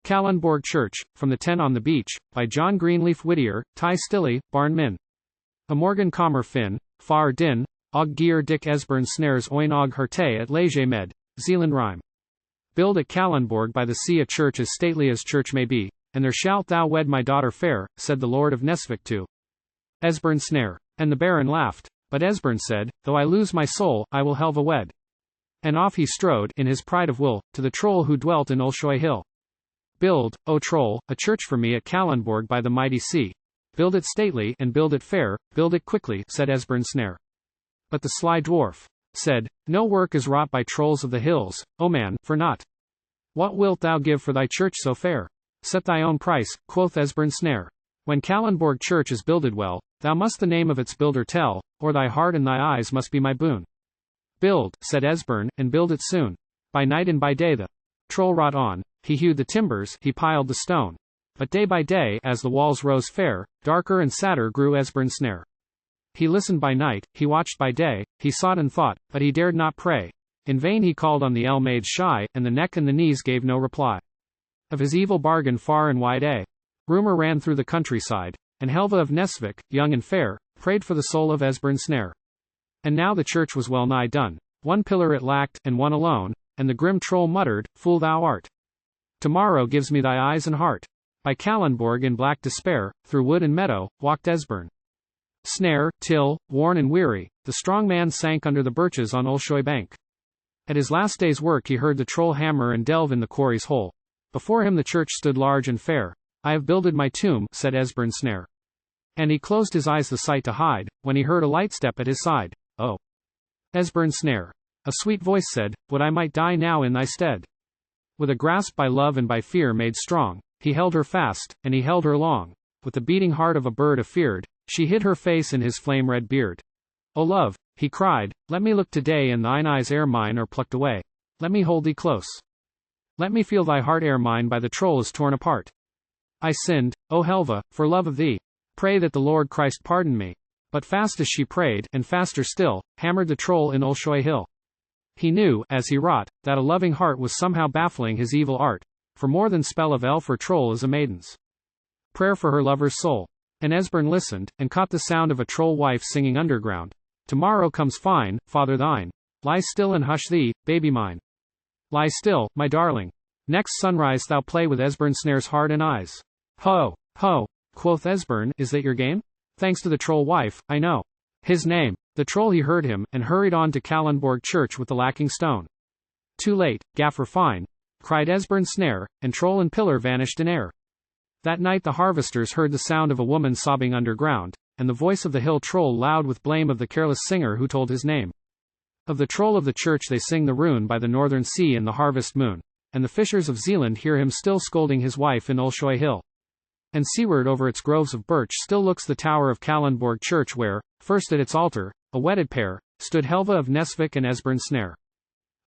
Kallundborg Church, from the Tent on the Beach, by John Greenleaf Whittier, tie stille, barn min. Imorgen kommer fin, far din, og gier dich Esbern Snares öine og hjerte at lege med, Zealand rhyme. Build at Kallundborg by the sea a church as stately as church may be, and there shalt thou wed my daughter fair, said the Lord of Nesvek to Esbern Snare. And the Baron laughed, but Esbern said, though I lose my soul, I will Helva wed. And off he strode, in his pride of will, to the troll who dwelt in Ulshoi hill. Build, O troll, a church for me at Kallundborg by the mighty sea. Build it stately, and build it fair, build it quickly, said Esbern Snare. But the sly dwarf said, no work is wrought by trolls of the hills, O man, for naught. What wilt thou give for thy church so fair? Set thy own price, quoth Esbern Snare. When Kallundborg church is builded well, thou must the name of its builder tell, or thy heart and thy eyes must be my boon. Build, said Esbern, and build it soon. By night and by day the troll wrought on, he hewed the timbers, he piled the stone. But day by day, as the walls rose fair, darker and sadder grew Esbern Snare. He listened by night, he watched by day, he sought and thought, but he dared not pray. In vain he called on the maids shy, and the neck and the knees gave no reply. Of his evil bargain far and wide rumor ran through the countryside, and Helva of Nesvek, young and fair, prayed for the soul of Esbern Snare. And now the church was well nigh done. One pillar it lacked, and one alone, and the grim troll muttered, fool thou art. Tomorrow gives me thy eyes and heart. By Kallundborg in black despair, through wood and meadow, walked Esbern Snare, till, worn and weary, the strong man sank under the birches on Ulshoi bank. At his last day's work he heard the troll hammer and delve in the quarry's hole. Before him the church stood large and fair. I have builded my tomb, said Esbern Snare. And he closed his eyes the sight to hide, when he heard a light step at his side. Oh, Esbern Snare. A sweet voice said, would I might die now in thy stead. With a grasp by love and by fear made strong, he held her fast, and he held her long. With the beating heart of a bird afeared, she hid her face in his flame-red beard. O love, he cried, let me look today in thine eyes ere mine are plucked away. Let me hold thee close. Let me feel thy heart ere mine by the troll is torn apart. I sinned, O Helva, for love of thee. Pray that the Lord Christ pardon me. But fast as she prayed, and faster still, hammered the troll in Ulshoi hill. He knew, as he wrought, that a loving heart was somehow baffling his evil art, for more than spell of elf or troll is a maiden's prayer for her lover's soul. And Esbern listened, and caught the sound of a troll wife singing underground. Tomorrow comes fine, father thine. Lie still and hush thee, baby mine. Lie still, my darling. Next sunrise thou play with Esbern Snare's heart and eyes. Ho, ho, quoth Esbern, is that your game? Thanks to the troll wife, I know his name. The troll he heard him, and hurried on to Kallundborg church with the lacking stone. Too late, gaffer fine, cried Esbern Snare, and troll and pillar vanished in air. That night the harvesters heard the sound of a woman sobbing underground, and the voice of the hill troll loud with blame of the careless singer who told his name. Of the troll of the church they sing the rune by the northern sea in the harvest moon, and the fishers of Zealand hear him still scolding his wife in Ulshoi hill. And seaward over its groves of birch still looks the tower of Kallundborg church where, first at its altar, a wedded pair, stood Helva of Nesvek and Esbern Snare.